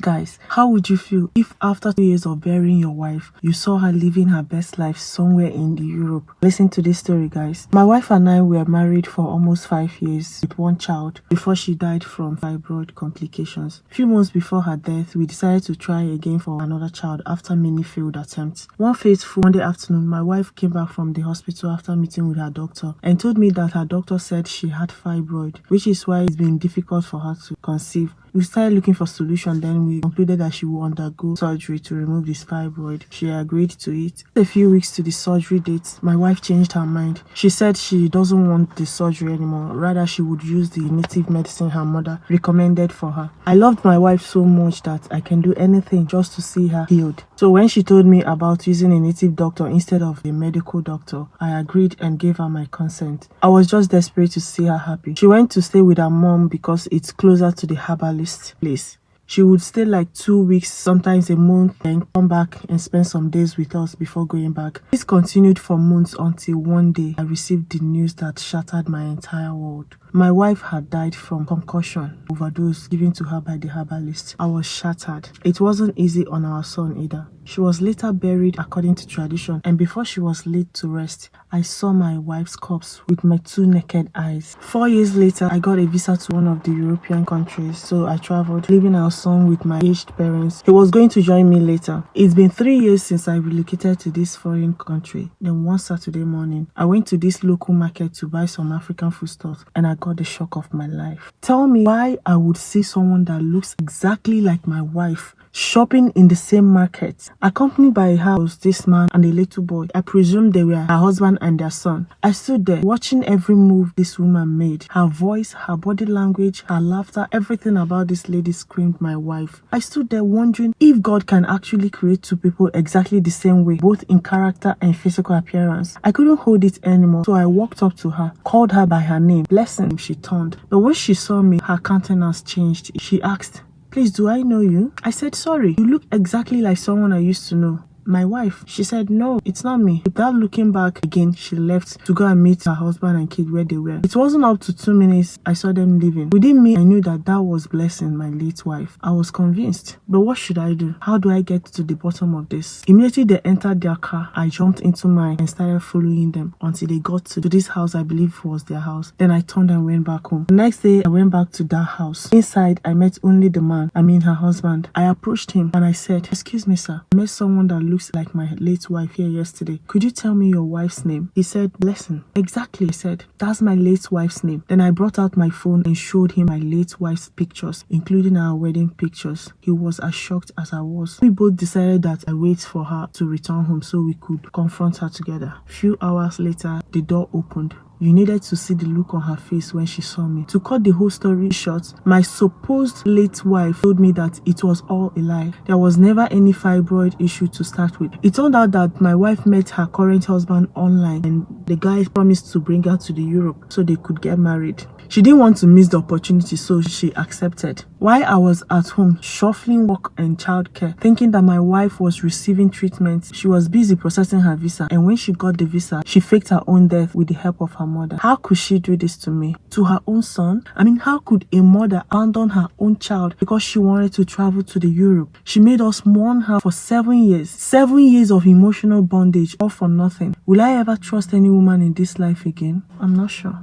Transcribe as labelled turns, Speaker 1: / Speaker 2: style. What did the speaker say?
Speaker 1: Guys, how would you feel if after 2 years of burying your wife, you saw her living her best life somewhere in Europe? Listen to this story, guys. My wife and I were married for almost 5 years with one child before she died from fibroid complications. A few months before her death, we decided to try again for another child after many failed attempts. One fateful Monday afternoon, my wife came back from the hospital after meeting with her doctor and told me that her doctor said she had fibroid, which is why it's been difficult for her to conceive. We started looking for solution, then we concluded that she would undergo surgery to remove this fibroid. She agreed to it. A few weeks to the surgery date, my wife changed her mind. She said she doesn't want the surgery anymore. Rather, she would use the native medicine her mother recommended for her. I loved my wife so much that I can do anything just to see her healed. So when she told me about using a native doctor instead of a medical doctor, I agreed and gave her my consent. I was just desperate to see her happy. She went to stay with her mom because it's closer to the herbalist place. She would stay like 2 weeks, sometimes a month, then come back and spend some days with us before going back. This continued for months until one day I received the news that shattered my entire world. My wife had died from concussion overdose given to her by the herbalist. I was shattered. It wasn't easy on our son either. She was later buried according to tradition, and before she was laid to rest, I saw my wife's corpse with my 2 naked eyes. 4 years later, I got a visa to one of the European countries, so I traveled, leaving our son with my aged parents. He was going to join me later. It's been 3 years since I relocated to this foreign country. Then one Saturday morning, I went to this local market to buy some African foodstuff, and I got the shock of my life. Tell me why I would see someone that looks exactly like my wife shopping in the same market. Accompanied by her was this man and a little boy. I presume they were her husband and their son. I stood there watching every move this woman made. Her voice, her body language, her laughter, everything about this lady screamed my wife. I stood there wondering if God can actually create 2 people exactly the same way, both in character and physical appearance. I couldn't hold it anymore, so I walked up to her, called her by her name. Blessing, she turned. But when she saw me, her countenance changed. She asked, "Please, do I know you?" I said, "Sorry, you look exactly like someone I used to know." My wife, she said, "No, it's not me." Without looking back again, she left to go and meet her husband and kid where they were. It wasn't up to 2 minutes I saw them leaving. Within me, I knew that that was Blessing, my late wife. I was convinced. But what should I do? How do I get to the bottom of this? Immediately they entered their car, I jumped into mine and started following them until they got to this house I believe was their house. Then I turned and went back home. The next day, I went back to that house. Inside, I met only the man, her husband. I approached him and I said, "Excuse me, sir. I met someone that looks like my late wife here yesterday. Could you tell me your wife's name?" He said, "Blessing." "Exactly," I said. "That's my late wife's name." Then I brought out my phone and showed him my late wife's pictures, including our wedding pictures. He was as shocked as I was. We both decided that I wait for her to return home so we could confront her together. Few hours later, the door opened. You needed to see the look on her face when she saw me. To cut the whole story short, my supposed late wife told me that it was all a lie. There was never any fibroid issue to start with. It turned out that my wife met her current husband online and the guy promised to bring her to the Europe so they could get married. She didn't want to miss the opportunity, so she accepted. While I was at home shuffling work and childcare, thinking that my wife was receiving treatment, she was busy processing her visa, and when she got the visa, she faked her own death with the help of her mother. How could she do this to me? To her own son? How could a mother abandon her own child because she wanted to travel to the Europe? She made us mourn her for 7 years. 7 years of emotional bondage, all for nothing. Will I ever trust any woman in this life again? I'm not sure.